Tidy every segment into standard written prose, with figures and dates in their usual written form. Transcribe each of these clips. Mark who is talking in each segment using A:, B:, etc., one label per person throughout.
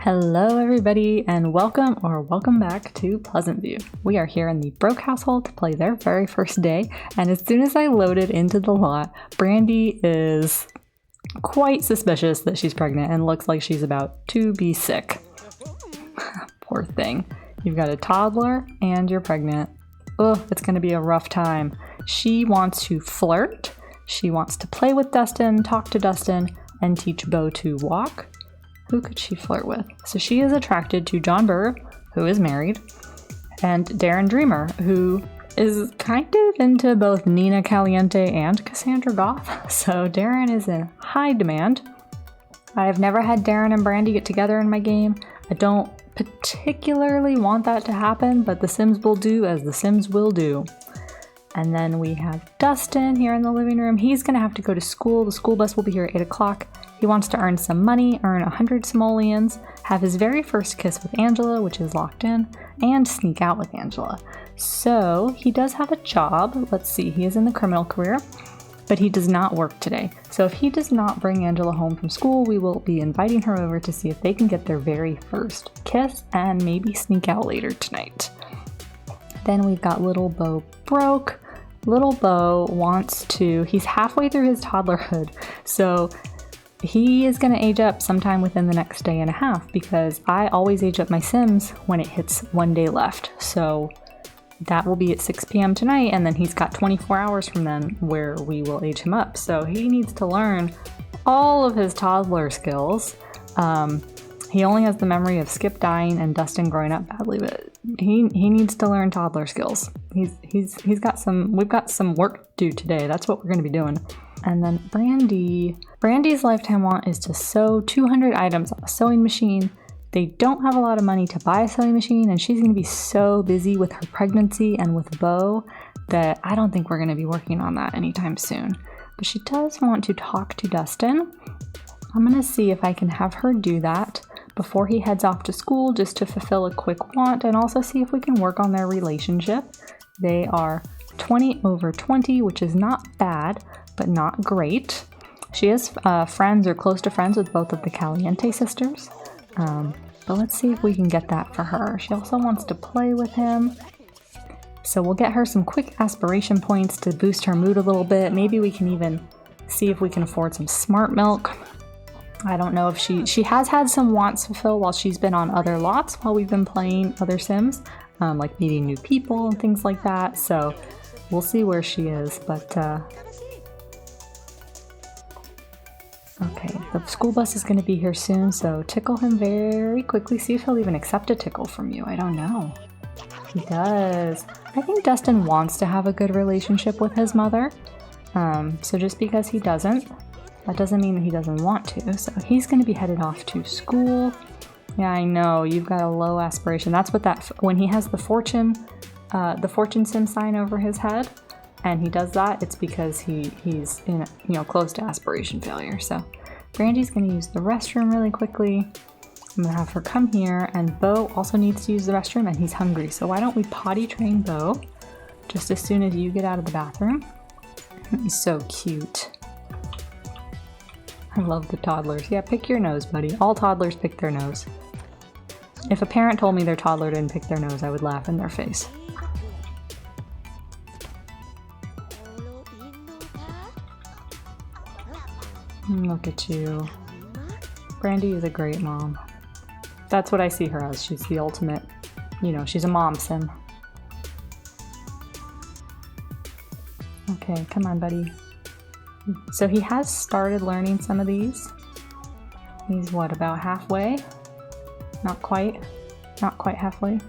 A: Hello everybody and welcome back to Pleasantview. We are here in the Broke household to play their very first day, and as soon as I loaded into the lot, Brandi is quite suspicious that she's pregnant and looks like she's about to be sick. Poor thing. You've got a toddler and you're pregnant. Ugh, it's gonna be a rough time. She wants to flirt, she wants to play with Dustin, talk to Dustin, and teach Beau to walk. Who could she flirt with? So she is attracted to John Burr, who is married, and Darren Dreamer, who is kind of into both Nina Caliente and Cassandra Goth. So Darren is in high demand. I've never had Darren and Brandi get together in my game. I don't particularly want that to happen, but the Sims will do as the Sims will do. And then we have Dustin here in the living room. He's gonna have to go to school. The school bus will be here at 8 o'clock. He wants to earn some money, earn 100 simoleons, have his very first kiss with Angela, which is locked in, and sneak out with Angela. So he does have a job. Let's see, he is in the criminal career, but he does not work today. So if he does not bring Angela home from school, we will be inviting her over to see if they can get their very first kiss and maybe sneak out later tonight. Then we've got little Beau broke. Little Beau he's halfway through his toddlerhood, so he is going to age up sometime within the next day and a half, because I always age up my Sims when it hits 1 day left. So that will be at 6 p.m. tonight, and then he's got 24 hours from then where we will age him up. So he needs to learn all of his toddler skills. He only has the memory of Skip dying and Dustin growing up badly, but he needs to learn toddler skills. We've got some work to do today. That's what we're going to be doing. And then Brandi's lifetime want is to sew 200 items on a sewing machine. They don't have a lot of money to buy a sewing machine, and she's going to be so busy with her pregnancy and with Beau that I don't think we're going to be working on that anytime soon. But she does want to talk to Dustin. I'm going to see if I can have her do that before he heads off to school, just to fulfill a quick want, and also see if we can work on their relationship. They are 20 over 20, which is not bad, but not great. She is friends or close to friends with both of the Caliente sisters, but let's see if we can get that for her. She also wants to play with him, so we'll get her some quick aspiration points to boost her mood a little bit. Maybe we can even see if we can afford some smart milk. I don't know if she has had some wants fulfilled while she's been on other lots while we've been playing other Sims, like meeting new people and things like that. So we'll see where she is, but okay, the school bus is going to be here soon, so tickle him very quickly. See if he'll even accept a tickle from you. I don't know. He does. I think Dustin wants to have a good relationship with his mother, so just because he doesn't, that doesn't mean that he doesn't want to. So he's going to be headed off to school. Yeah, I know, you've got a low aspiration. That's what when he has the fortune sim sign over his head, and he does that, it's because he's in, close to aspiration failure. So Brandi's going to use the restroom really quickly. I'm going to have her come here, and Beau also needs to use the restroom, and he's hungry. So why don't we potty train Beau just as soon as you get out of the bathroom? He's so cute. I love the toddlers. Yeah, pick your nose, buddy. All toddlers pick their nose. If a parent told me their toddler didn't pick their nose, I would laugh in their face. Look at you. Brandi is a great mom. That's what I see her as. She's the ultimate, she's a mom sim. Okay, come on, buddy. So he has started learning some of these. He's what, about halfway? Not quite halfway.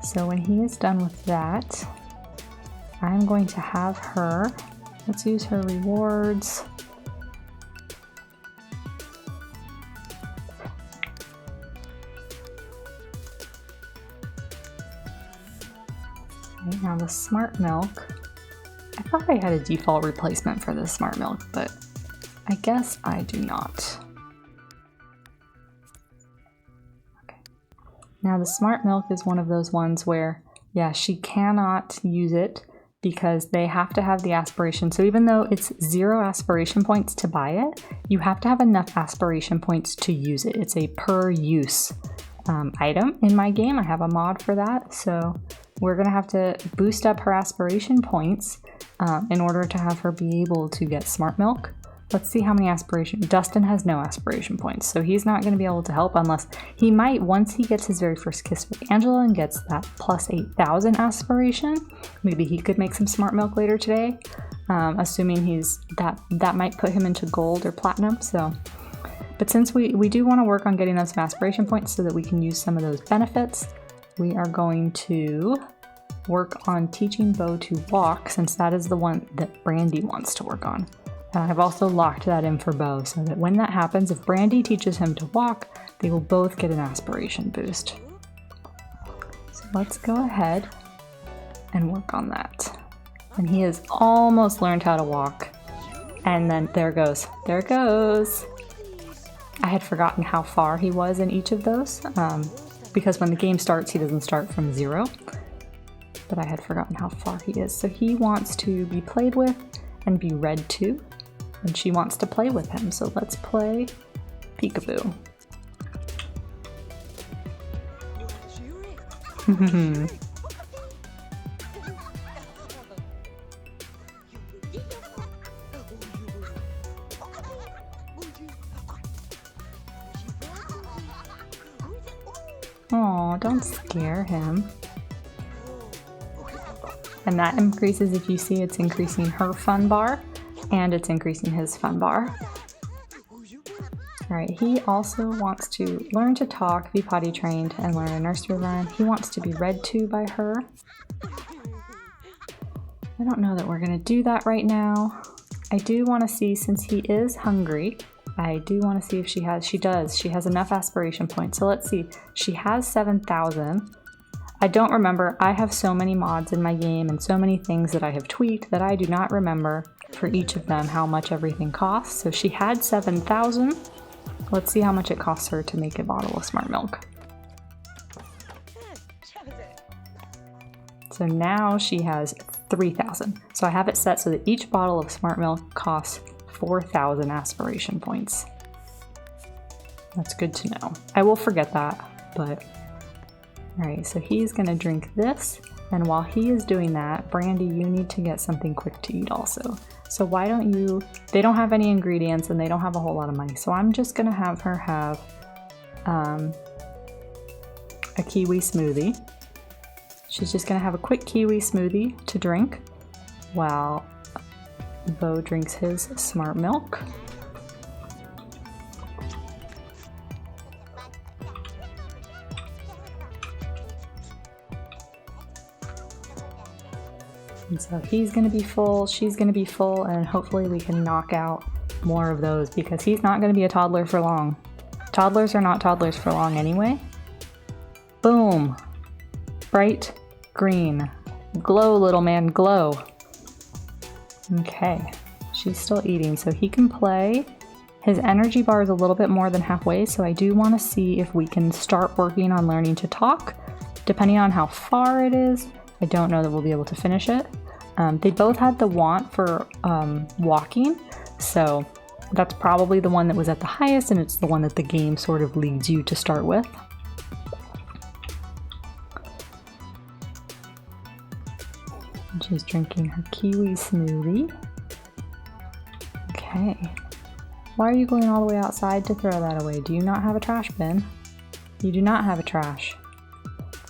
A: So when he is done with that, I'm going to have her, let's use her rewards. Okay, now the smart milk. I thought I had a default replacement for the smart milk, but I guess I do not. Okay. Now the smart milk is one of those ones where, yeah, she cannot use it because they have to have the aspiration. So even though it's 0 aspiration points to buy it, you have to have enough aspiration points to use it. It's a per use item in my game. I have a mod for that. So we're gonna have to boost up her aspiration points in order to have her be able to get smart milk. Let's see how many aspiration. Dustin has no aspiration points, so he's not going to be able to help unless he might once he gets his very first kiss with Angela and gets that plus 8,000 aspiration. Maybe he could make some smart milk later today, assuming he's that might put him into gold or platinum. So, but since we do want to work on getting those aspiration points so that we can use some of those benefits, we are going to work on teaching Beau to walk, since that is the one that Brandi wants to work on. I've also locked that in for Beau so that when that happens, if Brandi teaches him to walk, they will both get an aspiration boost. So let's go ahead and work on that. And he has almost learned how to walk. And then there goes. There it goes. I had forgotten how far he was in each of those because when the game starts, he doesn't start from 0. But I had forgotten how far he is. So he wants to be played with and be read to. And she wants to play with him, so let's play peekaboo. Aw, don't scare him. And that increases, if you see, it's increasing her fun bar. And it's increasing his fun bar. All right, he also wants to learn to talk, be potty trained, and learn a nursery rhyme. He wants to be read to by her. I don't know that we're gonna do that right now. I do wanna see, since he is hungry, I do wanna see if she has enough aspiration points. So let's see, she has 7,000. I don't remember, I have so many mods in my game and so many things that I have tweaked that I do not remember for each of them how much everything costs. So she had 7,000. Let's see how much it costs her to make a bottle of smart milk. So now she has 3,000. So I have it set so that each bottle of smart milk costs 4,000 aspiration points. That's good to know. I will forget that, but all right, so he's gonna drink this. And while he is doing that, Brandi, you need to get something quick to eat also. So why don't you, they don't have any ingredients and they don't have a whole lot of money. So I'm just gonna have her have a kiwi smoothie. She's just gonna have a quick kiwi smoothie to drink while Beau drinks his smart milk. And so he's gonna be full, she's gonna be full, and hopefully we can knock out more of those because he's not gonna be a toddler for long. Toddlers are not toddlers for long anyway. Boom. Bright green. Glow, little man, glow. Okay, she's still eating, so he can play. His energy bar is a little bit more than halfway, so I do want to see if we can start working on learning to talk. Depending on how far it is, I don't know that we'll be able to finish it. They both had the want for walking, so that's probably the one that was at the highest, and it's the one that the game sort of leads you to start with. And she's drinking her kiwi smoothie. Okay. Why are you going all the way outside to throw that away? Do you not have a trash bin? You do not have a trash.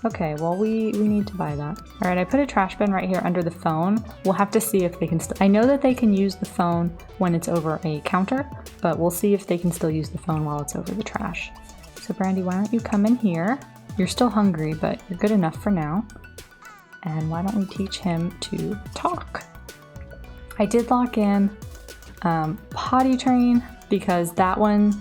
A: Okay, well we need to buy that. All right, I put a trash bin right here under the phone. We'll have to see if they can I know that they can use the phone when it's over a counter, but we'll see if they can still use the phone while it's over the trash. So Brandi, why don't you come in here? You're still hungry, but you're good enough for now. And why don't we teach him to talk? I did lock in potty train because that one,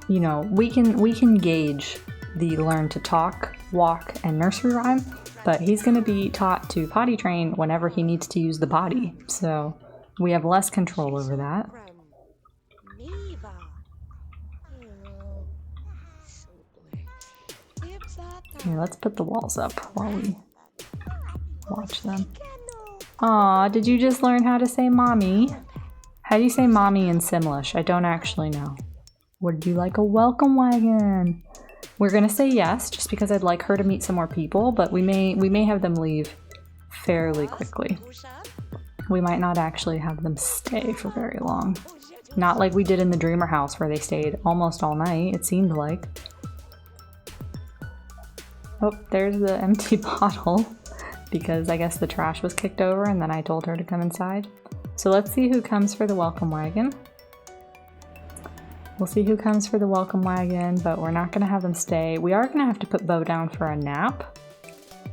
A: you know, we can gauge the learn to talk, walk, and nursery rhyme, but he's going to be taught to potty train whenever he needs to use the potty, so we have less control over that. Here, let's put the walls up while we watch them. Aw, did you just learn how to say mommy? How do you say mommy in Simlish? I don't actually know. Would you like a welcome wagon? We're gonna say yes, just because I'd like her to meet some more people, but we may have them leave fairly quickly. We might not actually have them stay for very long. Not like we did in the Dreamer house where they stayed almost all night, it seemed like. Oh, there's the empty bottle, because I guess the trash was kicked over and then I told her to come inside. So let's see who comes for the welcome wagon. We'll see who comes for the welcome wagon, but we're not gonna have them stay. We are gonna have to put Beau down for a nap,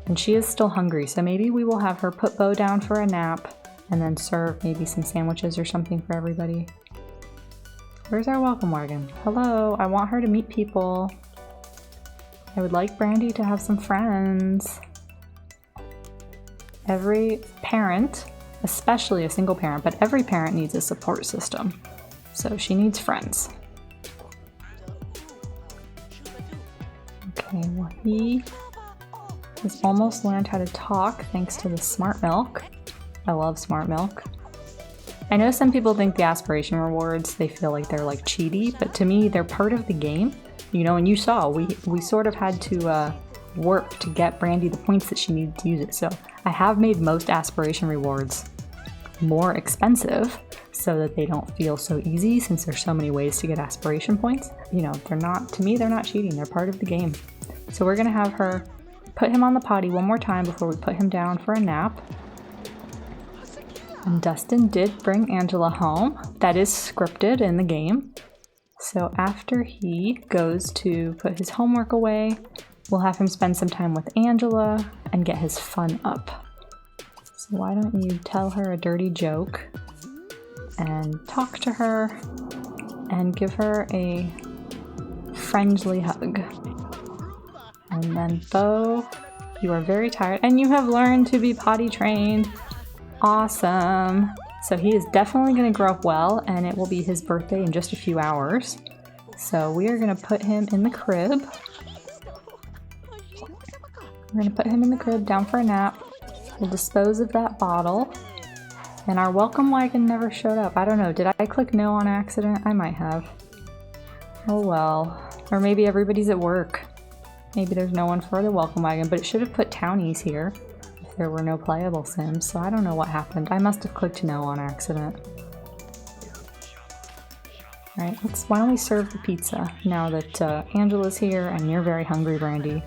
A: and she is still hungry, so maybe we will have her put Beau down for a nap and then serve maybe some sandwiches or something for everybody. Where's our welcome wagon? Hello, I want her to meet people. I would like Brandi to have some friends. Every parent, especially a single parent, but every parent needs a support system. So she needs friends. Okay, well he has almost learned how to talk thanks to the smart milk. I love smart milk. I know some people think the aspiration rewards, they feel like they're like cheaty, but to me they're part of the game. You know, and you saw, we sort of had to work to get Brandi the points that she needed to use it. So I have made most aspiration rewards more expensive so that they don't feel so easy, since there's so many ways to get aspiration points. You know, they're not, to me, they're not cheating, they're part of the game. So we're gonna have her put him on the potty one more time before we put him down for a nap. And Dustin did bring Angela home. That is scripted in the game. So after he goes to put his homework away, we'll have him spend some time with Angela and get his fun up. So why don't you tell her a dirty joke and talk to her and give her a friendly hug. And then Beau, you are very tired and you have learned to be potty trained. Awesome. So he is definitely going to grow up well, and it will be his birthday in just a few hours. So we are going to put him in the crib. We're going to put him in the crib down for a nap. We'll dispose of that bottle. And our welcome wagon never showed up. I don't know. Did I click no on accident? I might have. Oh well. Or maybe everybody's at work. Maybe there's no one for the welcome wagon, but it should have put townies here if there were no playable Sims. So I don't know what happened. I must have clicked no on accident. Alright, why don't we serve the pizza now that Angela's here and you're very hungry, Brandi.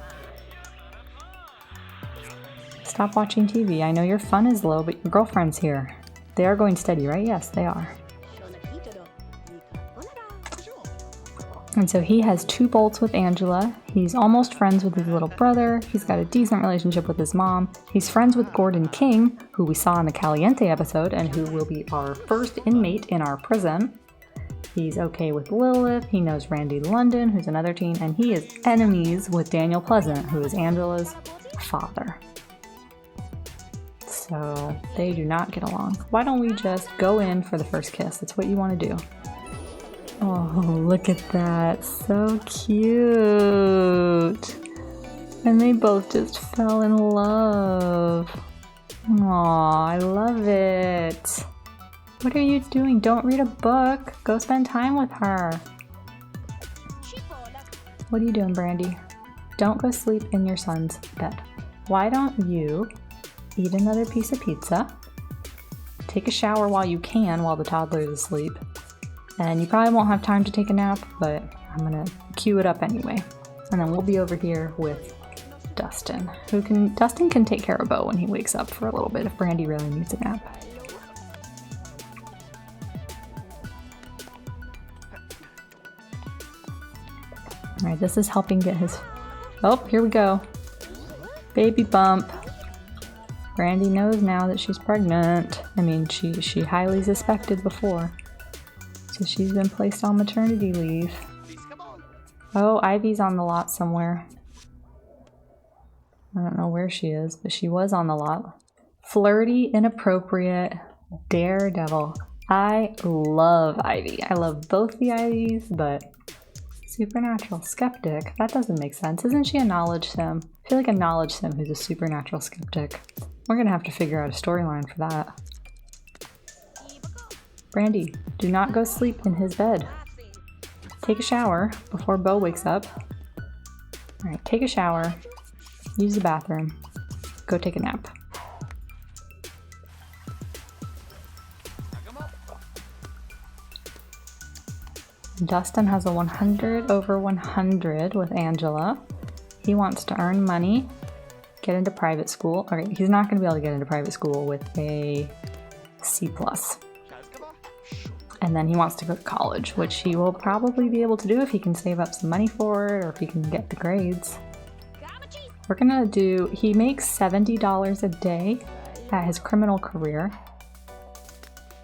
A: Stop watching TV. I know your fun is low, but your girlfriend's here. They are going steady, right? Yes, they are. And so he has 2 bolts with Angela. He's almost friends with his little brother. He's got a decent relationship with his mom. He's friends with Gordon King, who we saw in the Caliente episode and who will be our first inmate in our prison. He's okay with Lilith. He knows Randy London, who's another teen, and he is enemies with Daniel Pleasant, who is Angela's father. So they do not get along. Why don't we just go in for the first kiss? That's what you want to do. Oh, look at that. So cute. And they both just fell in love. Aw, I love it. What are you doing? Don't read a book. Go spend time with her. What are you doing, Brandi? Don't go sleep in your son's bed. Why don't you eat another piece of pizza? Take a shower while you can, while the toddler is asleep. And you probably won't have time to take a nap, but I'm gonna cue it up anyway. And then we'll be over here with Dustin, Dustin can take care of Beau when he wakes up for a little bit if Brandi really needs a nap. Alright, this is helping get his... Oh, here we go. Baby bump. Brandi knows now that she's pregnant. I mean, she highly suspected before. So she's been placed on maternity leave. Oh, Ivy's on the lot somewhere. I don't know where she is, but she was on the lot. Flirty, inappropriate, daredevil. I love Ivy. I love both the Ivys, but supernatural skeptic. That doesn't make sense. Isn't she a knowledge sim? I feel like a knowledge sim who's a supernatural skeptic. We're gonna have to figure out a storyline for that. Brandi, do not go sleep in his bed. Take a shower before Beau wakes up. Alright, take a shower, use the bathroom, go take a nap. Dustin has a 100 over 100 with Angela. He wants to earn money, get into private school. Okay, he's not going to be able to get into private school with a C+. And then he wants to go to college, which he will probably be able to do if he can save up some money for it or if he can get the grades. We're gonna do, he makes $70 a day at his criminal career.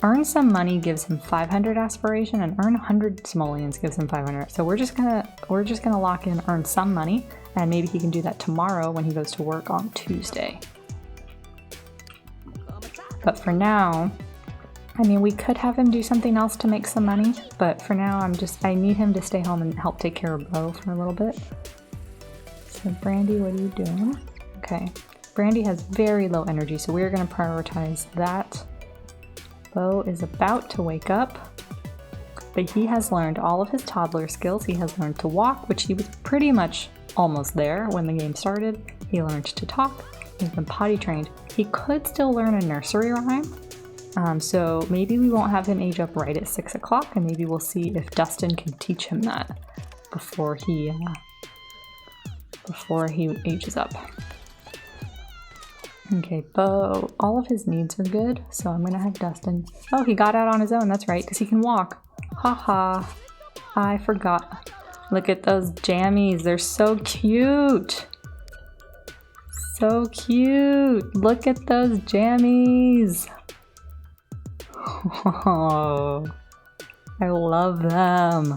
A: Earn some money gives him 500 aspiration, and earn 100 simoleons gives him 500. So we're just gonna lock in earn some money, and maybe he can do that tomorrow when he goes to work on Tuesday. But for now, I mean, we could have him do something else to make some money, but for now I need him to stay home and help take care of Beau for a little bit. So Brandi, what are you doing? Okay, Brandi has very low energy, so we're gonna prioritize that. Beau is about to wake up, but he has learned all of his toddler skills. He has learned to walk, which he was pretty much almost there when the game started. He learned to talk, he's been potty trained. He could still learn a nursery rhyme, so maybe we won't have him age up right at 6 o'clock, and maybe we'll see if Dustin can teach him that before he ages up. Okay, Beau, all of his needs are good, so I'm gonna have Dustin. Oh, he got out on his own, that's right, because he can walk. Haha, I forgot. Look at those jammies, they're so cute. So cute, look at those jammies. Oh, I love them.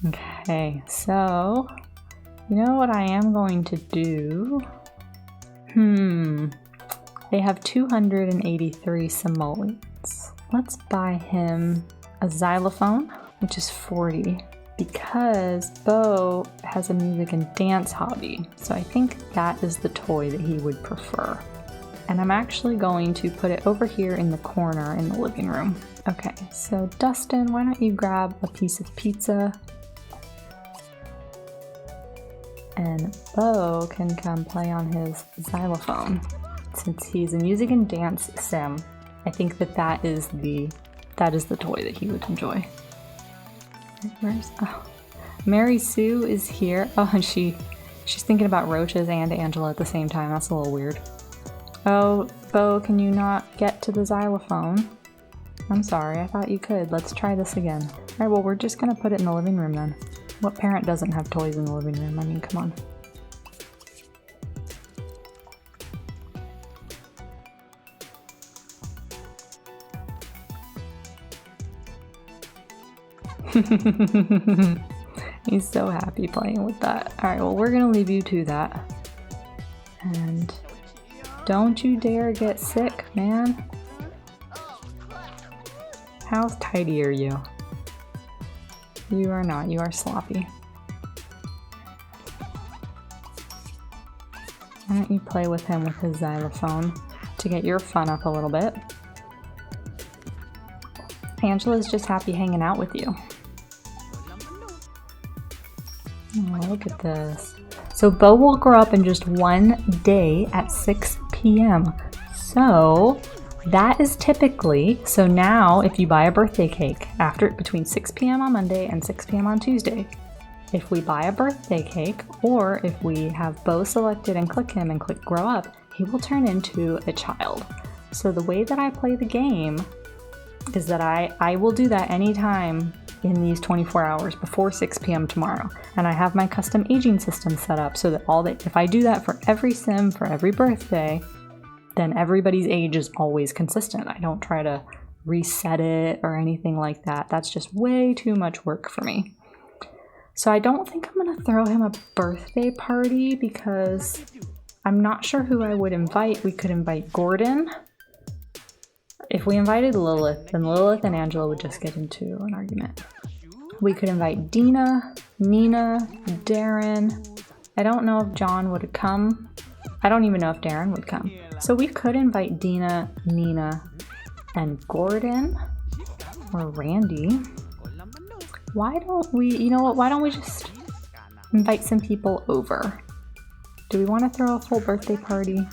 A: Okay, so, you know what I am going to do? They have 283 simoleons. Let's buy him a xylophone, which is 40, because Beau has a music and dance hobby. So I think that is the toy that he would prefer. And I'm actually going to put it over here in the corner in the living room. Okay, so Dustin, why don't you grab a piece of pizza? And Beau can come play on his xylophone. Since he's a music and dance sim, I think that is the toy that he would enjoy. Mary Sue is here. Oh, and she's thinking about roaches and Angela at the same time. That's a little weird. Oh, Beau, can you not get to the xylophone? I'm sorry, I thought you could. Let's try this again. Alright, well, we're just gonna put it in the living room then. What parent doesn't have toys in the living room? I mean, come on. He's so happy playing with that. Alright, well, we're gonna leave you to that. And don't you dare get sick, man. How tidy are you? You are not. You are sloppy. Why don't you play with him with his xylophone to get your fun up a little bit? Angela's just happy hanging out with you. Oh, look at this. So Beau will grow up in just one day at 6 p.m. So that is typically, so now if you buy a birthday cake between 6 p.m. on Monday and 6 p.m. on Tuesday, if we buy a birthday cake or if we have Beau selected and click him and click grow up, he will turn into a child. So the way that I play the game is that I will do that anytime in these 24 hours before 6 p.m. tomorrow. And I have my custom aging system set up so that if I do that for every sim, for every birthday, then everybody's age is always consistent. I don't try to reset it or anything like that. That's just way too much work for me. So I don't think I'm gonna throw him a birthday party because I'm not sure who I would invite. We could invite Gordon. If we invited Lilith, then Lilith and Angela would just get into an argument. We could invite Dina, Nina, Darren. I don't know if John would come. I don't even know if Darren would come. So we could invite Dina, Nina, and Gordon, or Randy. Why don't we, you know what, why don't we just invite some people over? Do we want to throw a full birthday party?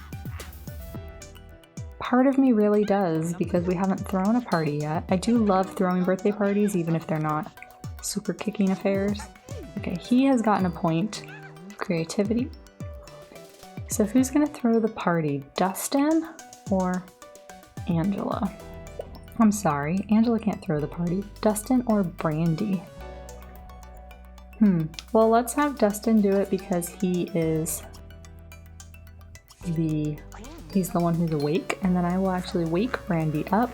A: Part of me really does, because we haven't thrown a party yet. I do love throwing birthday parties, even if they're not super kicking affairs. Okay, he has gotten a point. Creativity. So who's gonna throw the party? Dustin or Angela? I'm sorry, Angela can't throw the party. Dustin or Brandi? Well, let's have Dustin do it because he's the one who's awake, and then I will actually wake Brandi up.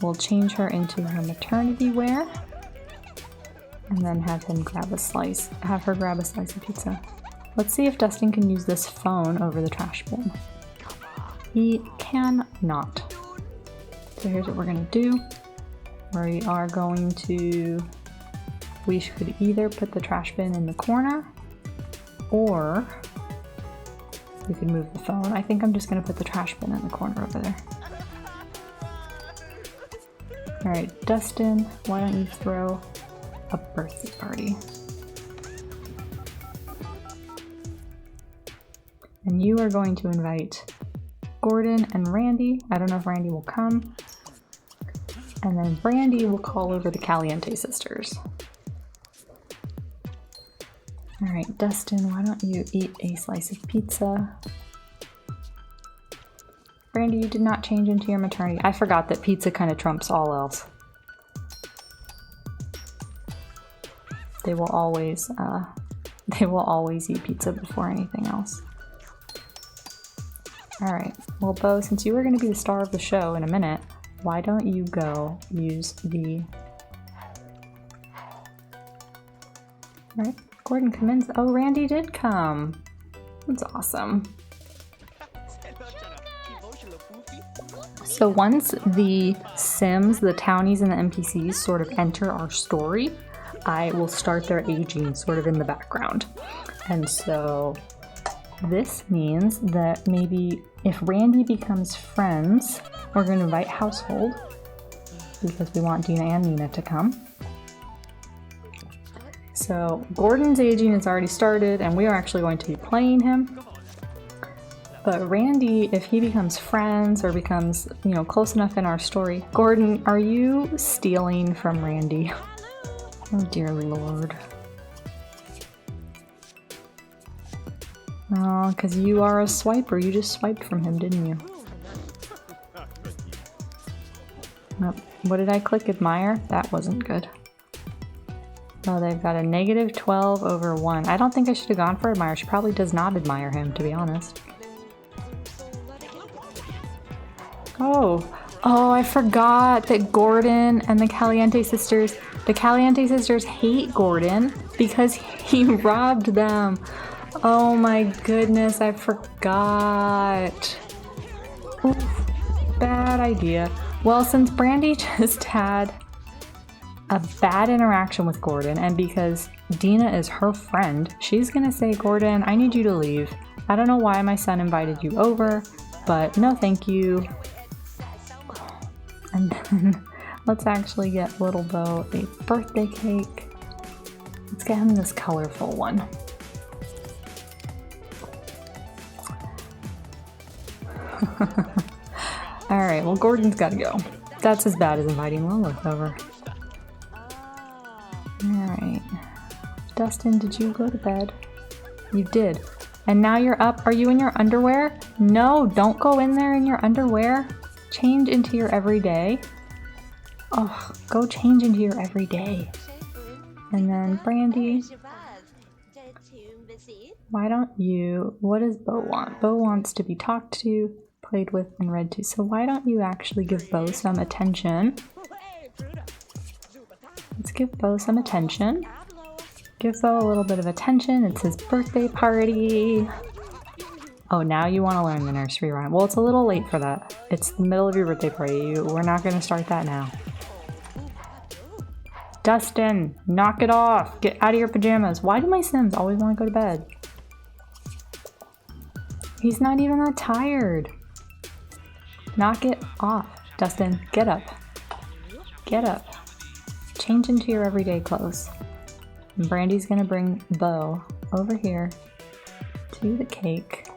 A: We'll change her into her maternity wear, and then have her grab a slice of pizza. Let's see if Dustin can use this phone over the trash bin. He cannot. So here's what we're gonna do. We could either put the trash bin in the corner, or we could move the phone. I think I'm just gonna put the trash bin in the corner over there. All right, Dustin, why don't you throw a birthday party? And you are going to invite Gordon and Randy. I don't know if Randy will come. And then Brandi will call over the Caliente sisters. All right, Dustin, why don't you eat a slice of pizza? Brandi, you did not change into your maternity. I forgot that pizza kind of trumps all else. They will always eat pizza before anything else. All right, well, Beau, since you are going to be the star of the show in a minute, why don't you go use the... All right, Gordon, come in. Oh, Randy did come. That's awesome. So once the Sims, the townies, and the NPCs sort of enter our story, I will start their aging sort of in the background. And so this means that maybe if Randy becomes friends, we're going to invite household because we want Dina and Nina to come. So Gordon's aging has already started and we are actually going to be playing him. But Randy, if he becomes friends or becomes, close enough in our story. Gordon, are you stealing from Randy? Oh dear Lord. Oh, because you are a swiper. You just swiped from him, didn't you? Oh, what did I click? Admire? That wasn't good. Oh, they've got a -12/1. I don't think I should have gone for admire. She probably does not admire him, to be honest. Oh, I forgot that Gordon and the Caliente sisters hate Gordon because he robbed them. Oh my goodness, I forgot. Oof, bad idea. Well, since Brandi just had a bad interaction with Gordon, and because Dina is her friend, she's gonna say, Gordon, I need you to leave. I don't know why my son invited you over, but no thank you. And then let's actually get little Beau a birthday cake. Let's get him this colorful one. Alright, well, Gordon's gotta go. That's as bad as inviting Lilith over. Alright. Dustin, did you go to bed? You did. And now you're up. Are you in your underwear? No, don't go in there in your underwear. Change into your everyday. Oh, go change into your everyday. And then Brandi, why don't you, what does Beau want? Beau wants to be talked to, played with, and read to. So why don't you actually give Beau some attention? Let's give Beau some attention. Give Beau a little bit of attention. It's his birthday party. Oh, now you want to learn the nursery rhyme. Well, it's a little late for that. It's the middle of your birthday party. We're not going to start that now. Dustin, knock it off. Get out of your pajamas. Why do my Sims always want to go to bed? He's not even that tired. Knock it off. Dustin, get up. Get up. Change into your everyday clothes. And Brandi's gonna bring Beau over here to the cake.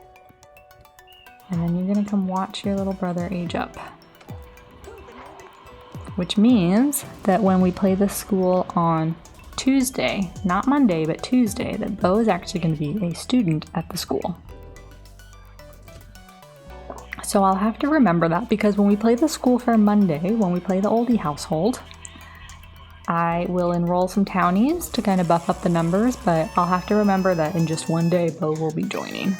A: And then you're gonna come watch your little brother age up. Which means that when we play the school on Tuesday, not Monday, but Tuesday, that Beau is actually gonna be a student at the school. So I'll have to remember that, because when we play the school fair Monday, when we play the oldie household, I will enroll some townies to kind of buff up the numbers, but I'll have to remember that in just one day, Beau will be joining.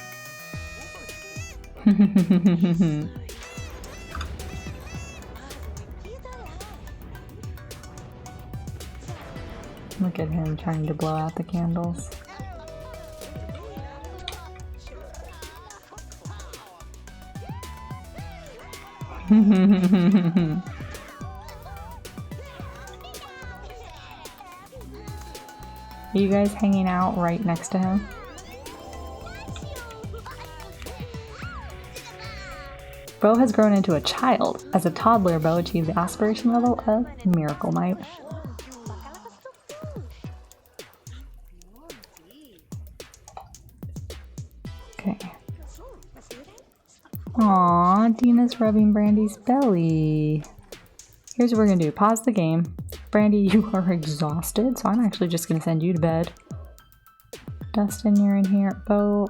A: Look at him trying to blow out the candles. Are you guys hanging out right next to him? Beau has grown into a child. As a toddler, Beau achieved the aspiration level of Miracle Mite. Okay. Aww, Dina's rubbing Brandi's belly. Here's what we're gonna do. Pause the game. Brandi, you are exhausted, so I'm actually just gonna send you to bed. Dustin, you're in here. Beau,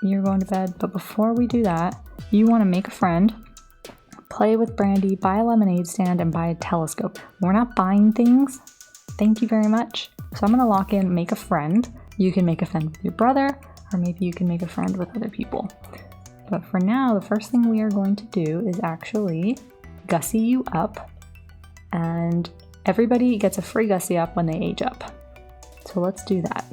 A: you're going to bed. But before we do that, you want to make a friend, play with Brandi, buy a lemonade stand, and buy a telescope. We're not buying things. Thank you very much. So I'm gonna lock in make a friend. You can make a friend with your brother, or maybe you can make a friend with other people. But for now, the first thing we are going to do is actually gussy you up, and everybody gets a free gussy up when they age up. So let's do that.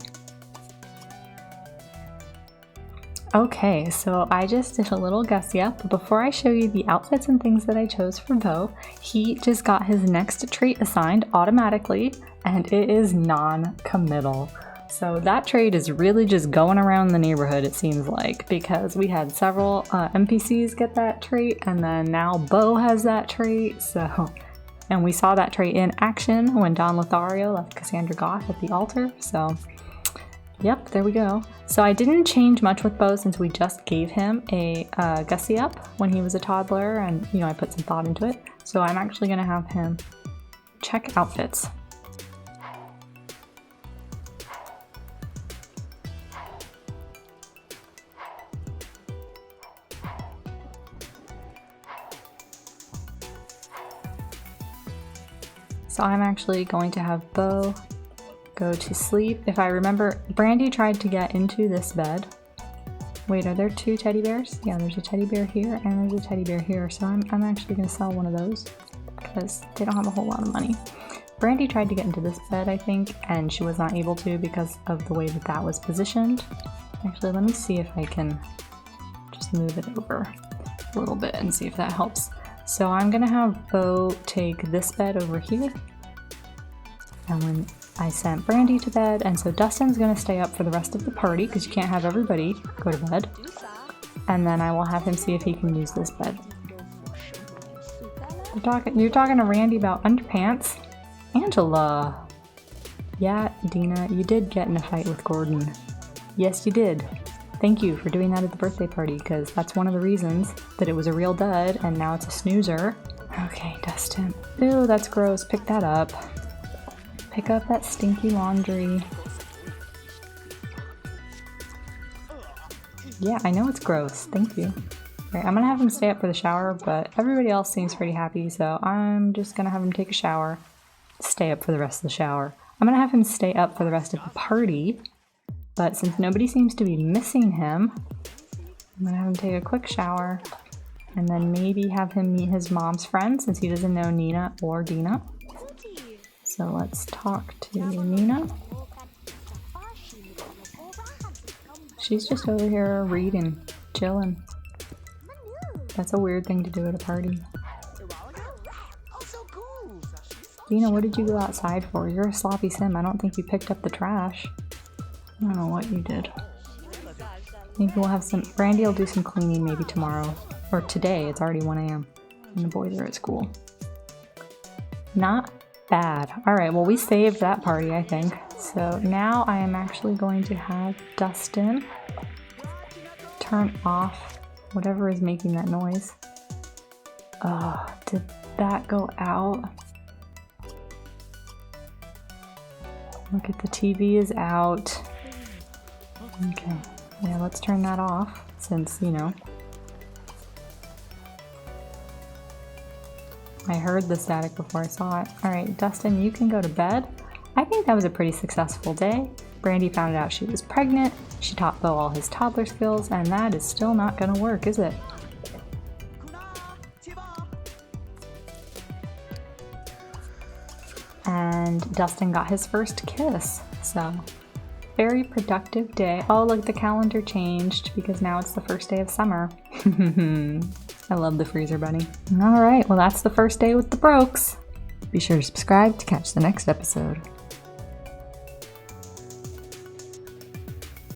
A: Okay, so I just did a little gussy up, but before I show you the outfits and things that I chose for Beau, he just got his next trait assigned automatically, and it is non-committal. So that trait is really just going around the neighborhood, it seems like, because we had several NPCs get that trait, and then now Beau has that trait, so... And we saw that trait in action when Don Lothario left Cassandra Goth at the altar, so... Yep, there we go. So I didn't change much with Beau since we just gave him a gussy up when he was a toddler, and, you know, I put some thought into it. So I'm actually gonna have him check outfits. So I'm actually going to have Beau go to sleep. If I remember, Brandi tried to get into this bed. Wait, are there two teddy bears? Yeah, there's a teddy bear here and there's a teddy bear here. So I'm actually gonna sell one of those because they don't have a whole lot of money. Brandi tried to get into this bed, I think, and she was not able to because of the way that that was positioned. Actually, let me see if I can just move it over a little bit and see if that helps. So I'm gonna have Beau take this bed over here. And when I sent Brandi to bed, and so Dustin's gonna stay up for the rest of the party because you can't have everybody go to bed. And then I will have him see if he can use this bed. You're talking to Randy about underpants? Angela! Yeah, Dina, you did get in a fight with Gordon. Yes, you did. Thank you for doing that at the birthday party, because that's one of the reasons that it was a real dud and now it's a snoozer. Okay, Dustin. Ew, that's gross. Pick that up. Pick up that stinky laundry. Yeah, I know it's gross. Thank you. Alright, I'm gonna have him stay up for the shower, but everybody else seems pretty happy, so I'm just gonna have him take a shower. Stay up for the rest of the shower. I'm gonna have him stay up for the rest of the party. But since nobody seems to be missing him, I'm gonna have him take a quick shower and then maybe have him meet his mom's friend since he doesn't know Nina or Dina. So let's talk to Nina. She's just over here reading, chilling. That's a weird thing to do at a party. Dina, what did you go outside for? You're a sloppy sim. I don't think you picked up the trash. I don't know what you did. Maybe we'll have some, Brandi will do some cleaning maybe tomorrow. Or today, it's already 1 a.m. and the boys are at school. Not bad. All right, well we saved that party, I think. So now I am actually going to have Dustin turn off whatever is making that noise. Did that go out? Look at the TV is out. Okay, yeah, let's turn that off since, you know, I heard the static before I saw it. All right, Dustin, you can go to bed. I think that was a pretty successful day. Brandi found out she was pregnant. She taught Beau all his toddler skills, and that is still not gonna work, is it? And Dustin got his first kiss, so very productive day. Oh, look, the calendar changed because now it's the first day of summer. I love the freezer bunny. All right, well, that's the first day with the Brokes. Be sure to subscribe to catch the next episode.